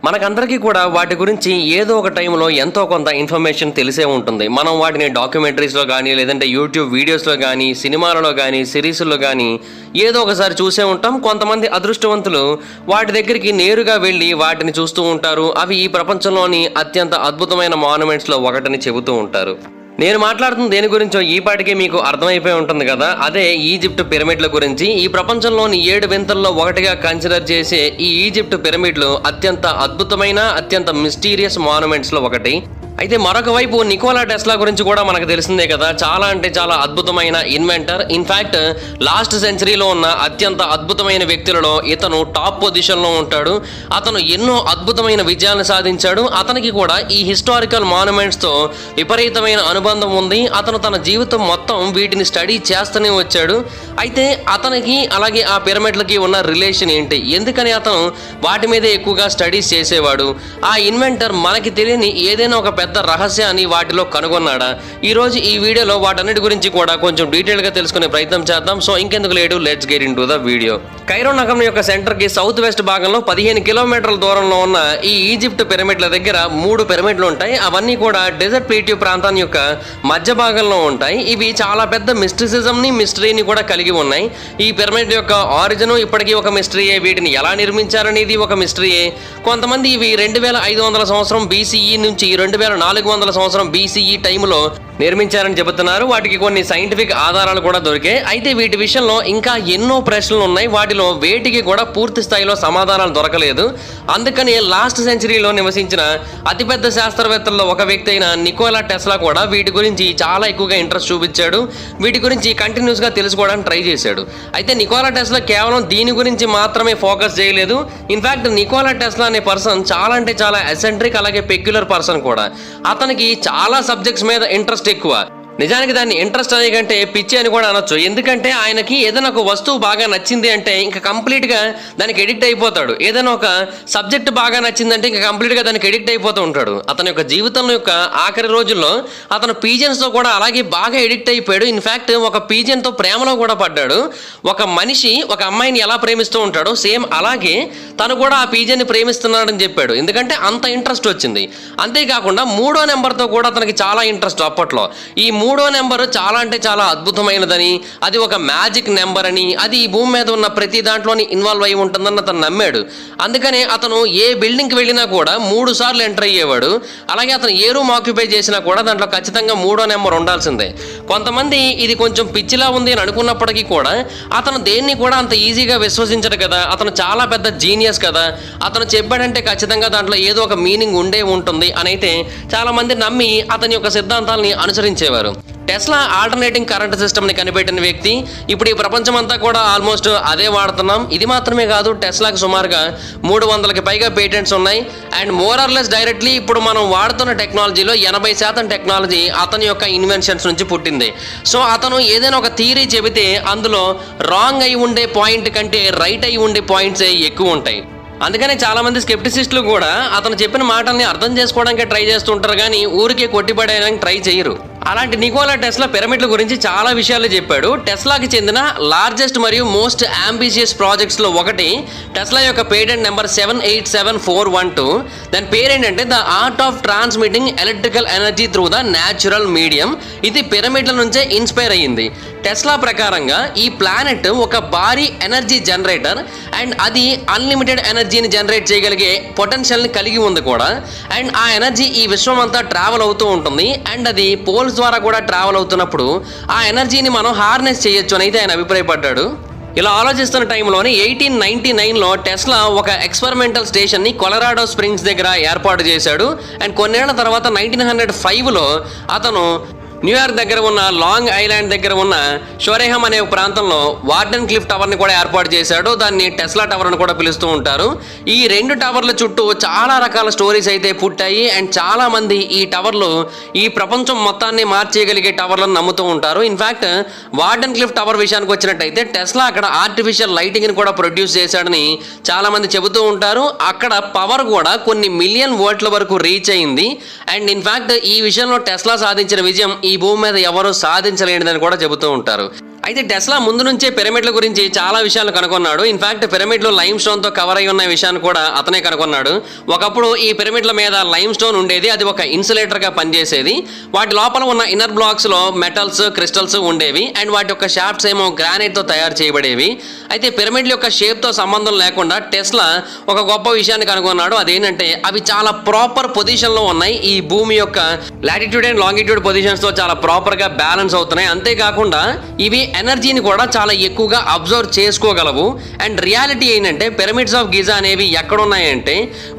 మనకందరికీ కూడా వాటి గురించి ఏదో ఒక టైంలో ఎంతో కొంత ఇన్ఫర్మేషన్ తెలిసే ఉంటుంది. మనం వాటిని డాక్యుమెంటరీస్లో కానీ, లేదంటే యూట్యూబ్ వీడియోస్లో కానీ, సినిమాలలో కానీ, సిరీస్లో కానీ ఏదో ఒకసారి చూసే ఉంటాం. కొంతమంది అదృష్టవంతులు వాటి దగ్గరికి నేరుగా వెళ్ళి వాటిని చూస్తూ ఉంటారు. అవి ఈ ప్రపంచంలోని అత్యంత అద్భుతమైన మాన్యుమెంట్స్లో ఒకటని చెబుతూ ఉంటారు. నేను మాట్లాడుతున్న దేని గురించో ఈ పాటికి మీకు అర్థమైపోయి ఉంటుంది కదా, అదే ఈజిప్ట్ పిరమిడ్ల గురించి. ఈ ప్రపంచంలోని 7 వింతల్లో ఒకటిగా కన్సిడర్ చేసే ఈ ఈజిప్ట్ పిరమిడ్లు అత్యంత అద్భుతమైన, అత్యంత మిస్టీరియస్ మాన్యుమెంట్స్లో ఒకటి. అయితే మరొక వైపు నికోలా టెస్లా గురించి కూడా మనకు తెలిసిందే కదా, చాలా అంటే చాలా అద్భుతమైన ఇన్వెంటర్. ఇన్ఫ్యాక్ట్ లాస్ట్ సెంచరీలో ఉన్న అత్యంత అద్భుతమైన వ్యక్తులలో ఇతను టాప్ పొజిషన్లో ఉంటాడు. అతను ఎన్నో అద్భుతమైన విజయాలను సాధించాడు. అతనికి కూడా ఈ హిస్టారికల్ మాన్యుమెంట్స్తో విపరీతమైన అనుబంధం ఉంది. అతను తన జీవితం మొత్తం వీటిని స్టడీ చేస్తూనే వచ్చాడు. అయితే అతనికి అలాగే ఆ పిరమిడ్లకి ఉన్న రిలేషన్ ఏంటి, ఎందుకని అతను వాటి మీదే ఎక్కువగా స్టడీస్ చేసేవాడు? ఆ ఇన్వెంటర్ మనకి తెలియని ఏదైనా ఒక పెద్ద రహస్యాన్ని వాటిలో కనుగొన్నాడా? ఈరోజు ఈ వీడియోలో వాటన్నిటి గురించి కూడా కొంచెం డీటెయిల్గా తెలుసుకునే ప్రయత్నం చేద్దాం. సో ఇంకెందుకు late, let's get into the video. Cairo నగరం యొక్క సెంటర్కి సౌత్ వెస్ట్ భాగంలో 15 కిలోమీటర్ల దూరంలో ఉన్న ఈ ఈజిప్ట్ పిరమిడ్ల దగ్గర 3 పిరమిడ్లు ఉంటాయి. అవన్నీ కూడా డెజర్ట్ ప్లేట్యూ ప్రాంతాన్ని యొక్క మధ్య భాగంలో ఉంటాయి. ఇవి చాలా పెద్ద మిస్టిసిజంని, మిస్టరీని కూడా కలిగి ఉన్నాయి. ఈ పిరమిడ్ యొక్క ఆరిజిన్ ఇప్పటికీ ఒక మిస్టరీయే. వీటిని ఎలా నిర్మించారనేది ఒక మిస్టరీయే. కొంతమంది ఇవి 2500 సంవత్సరం బీసీఈ నుంచి 2400 సంవత్సరం బీసీఈ టైంలో నిర్మించారని చెబుతున్నారు. వాటికి కొన్ని సైంటిఫిక్ ఆధారాలు కూడా దొరికాయి. అయితే వీటి విషయంలో ఇంకా ఎన్నో ప్రశ్నలు ఉన్నాయి. వాటిలో వేటికి కూడా పూర్తి స్థాయిలో సమాధానాలు దొరకలేదు. అందుకని లాస్ట్ సెంచరీలో నివసించిన అతిపెద్ద శాస్త్రవేత్తల్లో ఒక వ్యక్తి అయిన నికోలా టెస్లా కూడా వీటి గురించి చాలా ఎక్కువగా ఇంట్రెస్ట్ చూపించాడు. వీటి గురించి కంటిన్యూస్గా తెలుసుకోవడానికి ట్రై చేశాడు. అయితే నికోలా టెస్లా కేవలం దీని గురించి మాత్రమే ఫోకస్ చేయలేదు. ఇన్ఫ్యాక్ట్ నికోలా టెస్లా అనే పర్సన్ చాలా అంటే చాలా ఎసెంట్రిక్, అలాగే పెక్యులర్ పర్సన్ కూడా. అతనికి చాలా సబ్జెక్ట్స్ మీద ఇంట్రెస్ట్ ఎక్కువ. నిజానికి దాన్ని ఇంట్రెస్ట్ అనే కంటే పిచ్చి అని కూడా అనొచ్చు. ఎందుకంటే ఆయనకి ఏదైనా ఒక వస్తువు బాగా నచ్చింది అంటే ఇంకా కంప్లీట్గా దానికి ఎడిక్ట్ అయిపోతాడు. ఏదైనా ఒక సబ్జెక్ట్ బాగా నచ్చిందంటే ఇంకా కంప్లీట్గా దానికి ఎడిక్ట్ అయిపోతూ ఉంటాడు. అతని యొక్క జీవితంలో యొక్క ఆఖరి రోజుల్లో అతను పీజన్స్తో కూడా అలాగే బాగా ఎడిక్ట్ అయిపోయాడు. ఇన్ఫ్యాక్ట్ ఒక పీజన్తో ప్రేమలో కూడా పడ్డాడు. ఒక మనిషి ఒక అమ్మాయిని ఎలా ప్రేమిస్తూ ఉంటాడో సేమ్ అలాగే తను కూడా ఆ పీజన్ని ప్రేమిస్తున్నాడని చెప్పాడు. ఎందుకంటే అంత ఇంట్రెస్ట్ వచ్చింది. అంతేకాకుండా 3వ నెంబర్తో కూడా అతనికి చాలా ఇంట్రెస్ట్ అప్పట్లో. ఈ 3వ నెంబర్ చాలా అంటే చాలా అద్భుతమైనదని, అది ఒక మ్యాజిక్ నెంబర్ అని, అది ఈ భూమి మీద ఉన్న ప్రతి దాంట్లోని ఇన్వాల్వ్ అయి ఉంటుందని అతను నమ్మాడు. అందుకనే అతను ఏ బిల్డింగ్కి వెళ్ళినా కూడా 3 సార్లు ఎంటర్ అయ్యేవాడు. అలాగే అతను ఏ రూమ్ ఆక్యుపై చేసినా కూడా దాంట్లో ఖచ్చితంగా 3వ నెంబర్ ఉండాల్సిందే. కొంతమంది ఇది కొంచెం పిచ్చిలా ఉంది అని అనుకున్నప్పటికీ కూడా అతను దేన్ని కూడా అంత ఈజీగా విశ్వసించడు కదా. అతను చాలా పెద్ద జీనియస్ కదా. అతను చెప్పాడంటే ఖచ్చితంగా దాంట్లో ఏదో ఒక మీనింగ్ ఉండే ఉంటుంది అని అయితే చాలా మంది నమ్మి అతని యొక్క సిద్ధాంతాలని అనుసరించేవారు. టెస్లా ఆల్టర్నేటింగ్ కరెంట్ సిస్టమ్ని కనిపెట్టిన వ్యక్తి. ఇప్పుడు ఈ ప్రపంచం అంతా కూడా ఆల్మోస్ట్ అదే వాడుతున్నాం. ఇది మాత్రమే కాదు, టెస్లాకి సుమారుగా 300కి పైగా పేటెంట్స్ ఉన్నాయి. అండ్ మోరార్లెస్ డైరెక్ట్లీ ఇప్పుడు మనం వాడుతున్న టెక్నాలజీలో 80% టెక్నాలజీ అతని యొక్క ఇన్వెన్షన్స్ నుంచి పుట్టింది. సో అతను ఏదైనా ఒక థియరీ చెబితే అందులో రాంగ్ అయి ఉండే పాయింట్ కంటే రైట్ అయి ఉండే పాయింట్సే ఎక్కువ ఉంటాయి. అందుకనే చాలామంది స్కెప్టిసిస్టులు కూడా అతను చెప్పిన మాటల్ని అర్థం చేసుకోవడానికి ట్రై చేస్తుంటారు, కానీ ఊరికే కొట్టిపడేయడానికి ట్రై చేయరు. అలాంటి నికోలా టెస్లా పిరమిడ్ల గురించి చాలా విషయాలు చెప్పాడు. టెస్లాకి చెందిన లార్జెస్ట్ మరియు మోస్ట్ అంబిషియస్ ప్రాజెక్ట్స్లో ఒకటి టెస్లా యొక్క పేటెంట్ నెంబర్ 787412. దాని పేరేంటంటే the art of transmitting electrical energy through the natural medium. ఇది పిరమిడ్ల నుంచే ఇన్స్పైర్ అయ్యింది. టెస్లా ప్రకారంగా ఈ ప్లానెట్ ఒక భారీ ఎనర్జీ జనరేటర్ అండ్ అది అన్లిమిటెడ్ ఎనర్జీని జనరేట్ చేయగలిగే పొటెన్షియల్ని కలిగి ఉంది కూడా. అండ్ ఆ ఎనర్జీ ఈ విశ్వం అంతా ట్రావెల్ అవుతూ ఉంటుంది. అండ్ అది పోల్స్ ద్వారా కూడా ట్రావెల్ అవుతున్నప్పుడు ఆ ఎనర్జీని మనం హార్నెస్ చేయొచ్చు అని అయితే ఆయన అభిప్రాయపడ్డాడు. ఇలా ఆలోచిస్తున్న టైంలోనే 1899లో టెస్లా ఒక ఎక్స్పెరిమెంటల్ స్టేషన్ని కొలరాడో స్ప్రింగ్స్ దగ్గర ఏర్పాటు చేశాడు. అండ్ కొన్నేళ్ల తర్వాత 1905లో అతను న్యూయార్క్ దగ్గర ఉన్న లాంగ్ ఐలాండ్ దగ్గర ఉన్న షోరేహమ్ అనే ప్రాంతంలో వార్డెన్ క్లిఫ్ టవర్ని కూడా ఏర్పాటు చేశాడు. దాన్ని టెస్లా టవర్ అని కూడా పిలుస్తూ ఉంటారు. ఈ 2 టవర్ల చుట్టూ చాలా రకాల స్టోరీస్ అయితే పుట్టాయి. అండ్ చాలా మంది ఈ టవర్లు ఈ ప్రపంచం మొత్తాన్ని మార్చేయగలిగే టవర్లను నమ్ముతూ ఉంటారు. ఇన్ఫ్యాక్ట్ వార్డెన్ క్లిఫ్ టవర్ విషయానికి వచ్చినట్టయితే టెస్లా అక్కడ ఆర్టిఫిషియల్ లైటింగ్ని కూడా ప్రొడ్యూస్ చేశాడని చాలా మంది చెబుతూ ఉంటారు. అక్కడ పవర్ కూడా కొన్ని మిలియన్ వోల్ట్ల వరకు రీచ్ అయింది. అండ్ ఇన్ఫ్యాక్ట్ ఈ విషయంలో టెస్లా సాధించిన విజయం ఈ భూమి మీద ఎవరూ సాధించలేనిదని కూడా చెబుతూ ఉంటారు. అయితే టెస్లా ముందు నుంచే పిరమిడ్ల గురించి చాలా విషయాలు కనుగొన్నాడు. ఇన్ఫాక్ట్ పిరమిడ్లు లైమ్ స్టోన్ తో కవర్ అయి ఉన్న విషయాన్ని కూడా అతనే కనుగొన్నాడు. ఒకప్పుడు ఈ పిరమిడ్ల మీద లైమ్ స్టోన్ ఉండేది, అది ఒక ఇన్సులేటర్ గా పనిచేసేది. వాటి లోపల ఉన్న ఇన్నర్ బ్లాక్స్ లో మెటల్స్, క్రిస్టల్స్ ఉండేవి అండ్ వాటి యొక్క షాఫ్ట్స్ ఏమో గ్రానైట్ తో తయారు చేయబడేవి. అయితే పిరమిడ్ల యొక్క షేప్ తో సంబంధం లేకుండా టెస్లా ఒక గొప్ప విషయాన్ని కనుగొన్నాడు. అదేంటంటే అవి చాలా ప్రాపర్ పొజిషన్ లో ఉన్నాయి. ఈ భూమి యొక్క లాటిట్యూడ్ అండ్ లాంగిట్యూడ్ పొజిషన్స్ తో చాలా ప్రాపర్ గా బ్యాలెన్స్ అవుతున్నాయి. అంతేకాకుండా ఇవి ఎనర్జీని కూడా చాలా ఎక్కువగా అబ్జర్వ్ చేసుకోగలవు. అండ్ రియాలిటీ ఏంటంటే పిరమిడ్స్ ఆఫ్ గిజా అనేవి ఎక్కడ ఉన్నాయంటే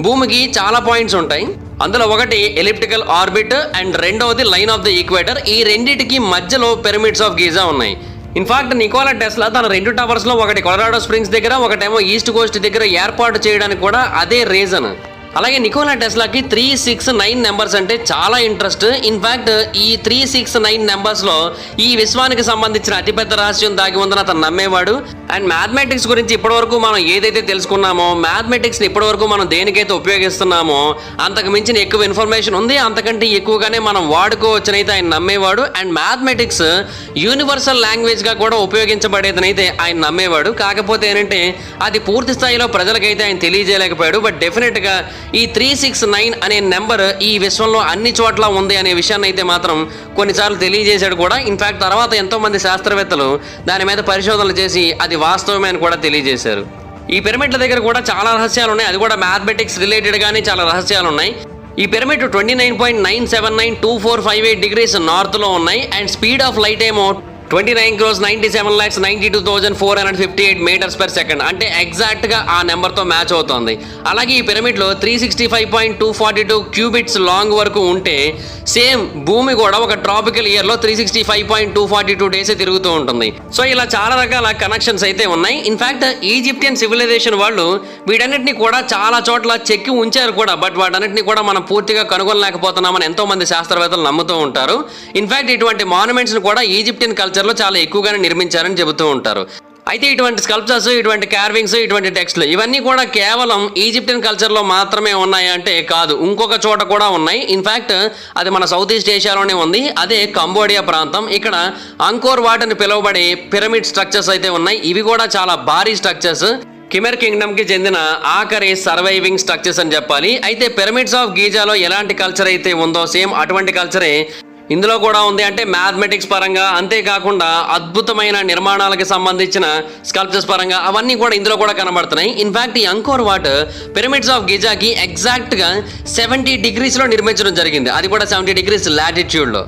భూమికి చాలా పాయింట్స్ ఉంటాయి. అందులో ఒకటి ఎలిప్టికల్ ఆర్బిట్ అండ్ రెండవది లైన్ ఆఫ్ ద ఈక్వేటర్. ఈ రెండింటికి మధ్యలో పిరమిడ్స్ ఆఫ్ గిజా ఉన్నాయి. ఇన్ఫాక్ట్ నికోలా టెస్లా తన 2 టవర్స్ లో ఒకటి కొలరాడో స్ప్రింగ్స్ దగ్గర, ఒకటేమో ఈస్ట్ కోస్ట్ దగ్గర ఏర్పాటు చేయడానికి కూడా అదే రీజన్. అలాగే నికోలా టెస్లాకి 369 నెంబర్స్ అంటే చాలా ఇంట్రెస్ట్. ఇన్ఫాక్ట్ ఈ 369 నెంబర్స్ లో ఈ విశ్వానికి సంబంధించిన అతిపెద్ద రహస్యం దాగి ఉందని అతను నమ్మేవాడు. అండ్ మ్యాథమెటిక్స్ గురించి ఇప్పటివరకు మనం ఏదైతే తెలుసుకున్నామో, మ్యాథమెటిక్స్ని ఇప్పటివరకు మనం దేనికైతే ఉపయోగిస్తున్నామో అంతకు మించిన ఎక్కువ ఇన్ఫర్మేషన్ ఉంది, అంతకంటే ఎక్కువగానే మనం వాడుకోవచ్చనైతే ఆయన నమ్మేవాడు. అండ్ మ్యాథమెటిక్స్ యూనివర్సల్ లాంగ్వేజ్గా కూడా ఉపయోగించబడేదనైతే ఆయన నమ్మేవాడు. కాకపోతే ఏంటంటే అది పూర్తి స్థాయిలో ప్రజలకైతే ఆయన తెలియజేయలేకపోయాడు. బట్ డెఫినెట్గా ఈ 369 అనే నెంబర్ ఈ విశ్వంలో అన్ని చోట్ల ఉంది అనే విషయాన్ని అయితే మాత్రం కొన్నిసార్లు తెలియజేశాడు కూడా. ఇన్ఫాక్ట్ తర్వాత ఎంతో మంది శాస్త్రవేత్తలు దాని మీద పరిశోధనలు చేసి అది వాస్తవమే అని కూడా తెలియజేశారు. ఈ పిరమిడ్ల దగ్గర కూడా చాలా రహస్యాలు ఉన్నాయి, అది కూడా మ్యాథమెటిక్స్ రిలేటెడ్ గానే చాలా రహస్యాలు ఉన్నాయి. ఈ పిరమిడ్ 29.9792458 డిగ్రీస్ నార్త్ లో ఉన్నాయి అండ్ స్పీడ్ ఆఫ్ లైట్ ఏమో 29,97,92,458 మీటర్స్ పర్ సెకండ్, అంటే ఎగ్జాక్ట్ గా ఆ నెంబర్ తో మ్యాచ్ అవుతుంది. అలాగే ఈ పిరమిడ్ లో 365.242 క్యూబిట్స్ లాంగ్ వరకు ఉంటే సేమ్ భూమి కూడా ఒక ట్రాపికల్ ఇయర్ లో 365.242 డేస్ తిరుగుతూ ఉంటుంది. సో ఇలా చాలా రకాల కనెక్షన్స్ అయితే ఉన్నాయి. ఇన్ఫాక్ట్ ఈజిప్టియన్ సివిలైజేషన్ వాళ్ళు వీటన్నిటిని కూడా చాలా చోట్ల చెక్కి ఉంచారు కూడా, బట్ వాటన్నిటిని కూడా మనం పూర్తిగా కనుగొనలేకపోతున్నామని ఎంతో మంది శాస్త్రవేత్తలు నమ్ముతూ ఉంటారు. ఇన్ఫాక్ట్ ఇటువంటి మాన్యుమెంట్స్ ను కూడా ఈజిప్టియన్ కల్చర్ లో చాలా ఎక్కువగానే నిర్మించారని చెబుతూ ఉంటారు. అయితే ఇటువంటి స్కల్ప్చర్స్, ఇటువంటి కార్వింగ్స్, ఇటువంటి టెక్స్ట్లు ఇవన్నీ కూడా కేవలం ఈజిప్టియన్ కల్చర్ లో మాత్రమే ఉన్నాయి అంటే కాదు, ఇంకొక చోట కూడా ఉన్నాయి. ఇన్ఫాక్ట్ అది మన సౌత్ ఈస్ట్ ఏషియాలోనే ఉంది, అదే కంబోడియా ప్రాంతం. ఇక్కడ అంకోర్ వాట్ అని పిలువబడే పిరమిడ్ స్ట్రక్చర్స్ అయితే ఉన్నాయి. ఇవి కూడా చాలా భారీ స్ట్రక్చర్స్, కిమెర్ కింగ్డమ్ కి చెందిన ఆఖరి సర్వైవింగ్ స్ట్రక్చర్స్ అని చెప్పాలి. అయితే పిరమిడ్స్ ఆఫ్ గీజాలో ఎలాంటి కల్చర్ అయితే ఉందో సేమ్ అటువంటి కల్చరే ఇందులో కూడా ఉంది. అంటే మ్యాథమెటిక్స్ పరంగా, అంతేకాకుండా అద్భుతమైన నిర్మాణాలకు సంబంధించిన స్కల్ప్చర్స్ పరంగా అవన్నీ కూడా ఇందులో కూడా కనబడుతున్నాయి. ఇన్ఫాక్ట్ ఈ అంకోర్ వాట్ పిరమిడ్స్ ఆఫ్ గిజాకి ఎగ్జాక్ట్ గా 70 డిగ్రీస్ లో నిర్మించడం జరిగింది, అది కూడా 70 డిగ్రీస్ లాటిట్యూడ్ లో.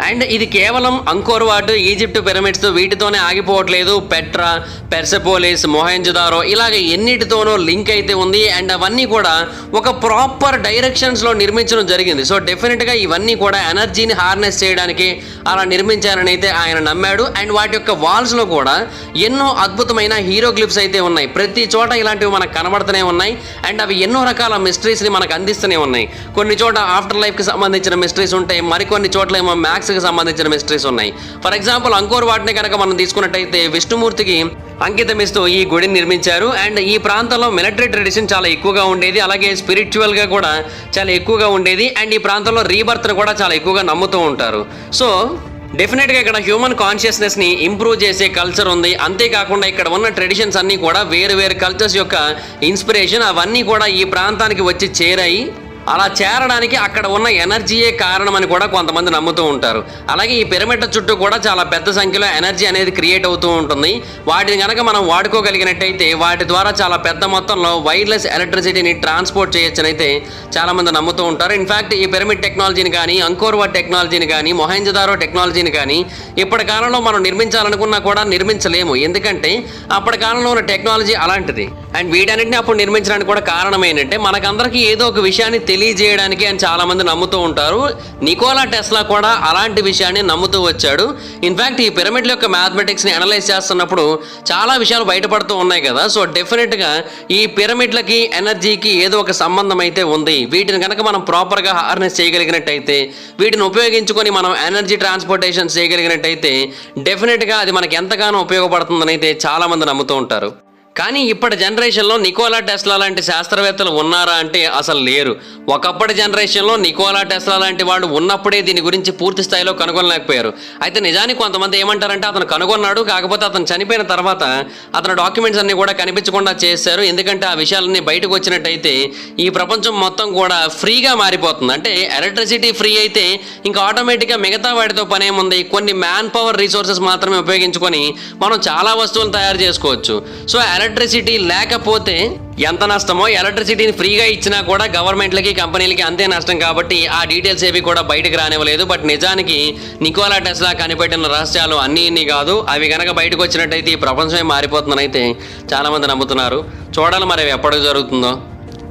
అండ్ ఇది కేవలం అంకోర్ వాట్, ఈజిప్ట్ పిరమిడ్స్ వీటితోనే ఆగిపోవట్లేదు. పెట్రా, పెర్సెపోలిస్, మొహెంజోదారో ఇలాగ ఎన్నిటితోనో లింక్ అయితే ఉంది. అండ్ అవన్నీ కూడా ఒక ప్రాపర్ డైరెక్షన్స్ లో నిర్మించడం జరిగింది. సో డెఫినెట్ గా ఇవన్నీ కూడా ఎనర్జీని హార్నెస్ చేయడానికి అలా నిర్మించారని అయితే ఆయన నమ్మాడు. అండ్ వాటి యొక్క వాల్స్ లో కూడా ఎన్నో అద్భుతమైన హీరోగ్లిఫ్స్ అయితే ఉన్నాయి. ప్రతి చోట ఇలాంటివి మనకు కనబడుతూనే ఉన్నాయి. అండ్ అవి ఎన్నో రకాల మిస్టరీస్ ని మనకు అందిస్తూనే ఉన్నాయి. కొన్ని చోట ఆఫ్టర్ లైఫ్ కి సంబంధించిన మిస్టరీస్ ఉంటాయి, మరికొన్ని చోట్ల ఏమో మ్యాథ్స్ కి సంబంధించిన మిస్టరీస్ ఉన్నాయి. ఫర్ ఎగ్జాంపుల్ అంకోర్ వాట్ని కనుక మనం తీసుకున్నట్టయితే విష్ణుమూర్తికి అంకితం ఇస్తూ ఈ గుడిని నిర్మించారు. అండ్ ఈ ప్రాంతంలో మిలిటరీ ట్రెడిషన్ చాలా ఎక్కువగా ఉండేది, అలాగే స్పిరిచువల్ గా కూడా చాలా ఎక్కువగా ఉండేది. అండ్ ఈ ప్రాంతంలో రీబర్త్ కూడా చాలా ఎక్కువగా నమ్ముతూ ఉంటారు. సో డెఫినెట్గా ఇక్కడ హ్యూమన్ కాన్షియస్నెస్ని ఇంప్రూవ్ చేసే కల్చర్ ఉంది. అంతేకాకుండా ఇక్కడ ఉన్న ట్రెడిషన్స్ అన్నీ కూడా వేరు వేరు కల్చర్స్ యొక్క ఇన్స్పిరేషన్, అవన్నీ కూడా ఈ ప్రాంతానికి వచ్చి చేరాయి. అలా చేరడానికి అక్కడ ఉన్న ఎనర్జీయే కారణం అని కూడా కొంతమంది నమ్ముతూ ఉంటారు. అలాగే ఈ పిరమిడ్ చుట్టూ కూడా చాలా పెద్ద సంఖ్యలో ఎనర్జీ అనేది క్రియేట్ అవుతూ ఉంటుంది. వాటిని కనుక మనం వాడుకోగలిగినట్టయితే వాటి ద్వారా చాలా పెద్ద మొత్తంలో వైర్లెస్ ఎలక్ట్రిసిటీని ట్రాన్స్పోర్ట్ చేయొచ్చనైతే చాలా మంది నమ్ముతూ ఉంటారు. ఇన్ఫాక్ట్ ఈ పిరమిడ్ టెక్నాలజీని కానీ, అంకోర్ వాట్ టెక్నాలజీని కానీ, మొహెంజోదారో టెక్నాలజీని కానీ ఇప్పటి కాలంలో మనం నిర్మించాలనుకున్నా కూడా నిర్మించలేము, ఎందుకంటే అప్పటి కాలంలో ఉన్న టెక్నాలజీ అలాంటిది. అండ్ వీటన్నిటిని అప్పుడు నిర్మించడానికి కూడా కారణం ఏంటంటే మనకందరికీ ఏదో ఒక విషయాన్ని తెలియజేయడానికి అని చాలా మంది నమ్ముతూ ఉంటారు. నికోలా టెస్లా కూడా అలాంటి విషయాన్ని నమ్ముతూ వచ్చాడు. ఇన్ఫాక్ట్ ఈ పిరమిడ్ల యొక్క మ్యాథమెటిక్స్ ని అనలైజ్ చేస్తున్నప్పుడు చాలా విషయాలు బయటపడుతూ ఉన్నాయి కదా. సో డెఫినెట్ గా ఈ పిరమిడ్లకి ఎనర్జీకి ఏదో ఒక సంబంధం అయితే ఉంది. వీటిని కనుక మనం ప్రాపర్ గా హార్నెస్ చేయగలిగినట్టయితే, వీటిని ఉపయోగించుకొని మనం ఎనర్జీ ట్రాన్స్పోర్టేషన్ చేయగలిగినట్టయితే డెఫినెట్ గా అది మనకి ఎంతగానో ఉపయోగపడుతుందని అయితే చాలా మంది నమ్ముతూ ఉంటారు. కానీ ఇప్పటి జనరేషన్లో నికోలా టెస్లా లాంటి శాస్త్రవేత్తలు ఉన్నారా అంటే అసలు లేరు. ఒకప్పటి జనరేషన్లో నికోలా టెస్లా లాంటి వాళ్ళు ఉన్నప్పుడే దీని గురించి పూర్తి స్థాయిలో కనుగొనలేకపోయారు. అయితే నిజానికి కొంతమంది ఏమంటారంటే అతను కనుగొన్నాడు, కాకపోతే అతను చనిపోయిన తర్వాత అతని డాక్యుమెంట్స్ అన్ని కూడా కనిపించకుండా చేశారు. ఎందుకంటే ఆ విషయాలన్నీ బయటకు వచ్చినట్టయితే ఈ ప్రపంచం మొత్తం కూడా ఫ్రీగా మారిపోతుంది. అంటే ఎలక్ట్రిసిటీ ఫ్రీ అయితే ఇంకా ఆటోమేటిక్గా మిగతా వాటితో పని ఏముంది, కొన్ని మ్యాన్ పవర్ రిసోర్సెస్ మాత్రమే ఉపయోగించుకొని మనం చాలా వస్తువులు తయారు చేసుకోవచ్చు. సో ఎలక్ట్రిసిటీ లేకపోతే ఎంత నష్టమో, ఎలక్ట్రిసిటీని ఫ్రీగా ఇచ్చినా కూడా గవర్నమెంట్లకి కంపెనీలకి అంతే నష్టం. కాబట్టి ఆ డీటెయిల్స్ ఏవి కూడా బయటకు రానివ్వలేదు. బట్ నిజానికి నికోలా టెస్లా కనిపెట్టిన రహస్యాలు అన్నీ కాదు. అవి కనుక బయటకు వచ్చినట్టయితే ఈ ప్రపంచమే మారిపోతుందని అయితే చాలామంది నమ్ముతున్నారు. చూడాలి మరి అవి ఎప్పటికి జరుగుతుందో.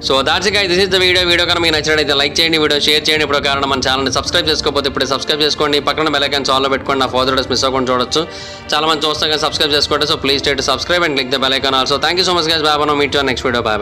So that's it guys, this is the video కనుక మీకు నచ్చినట్లయితే లైక్ చేయండి, వీడియో షేర్ చేయండి. ఇప్పుడు కారణం మన ఛానల్ని సబ్స్క్రైబ్ చేసుకోకపోతే ఇప్పుడే సబ్స్క్రైబ్ చేసుకోండి. పక్కన బెల్ ఐకాన్ ఆల్లో పెట్టుకోండి, నా ఫర్దర్ వీడియోస్ మిస్ అవ్వకుండా చూడొచ్చు. చాలా మంది చూస్తాం కదా, సబ్స్క్రైబ్ చేసుకోండి. సో ప్లీజ్ టేట్ subscribe and click the bell icon also. Thank you so much guys, bye. Meet you next video. Bye.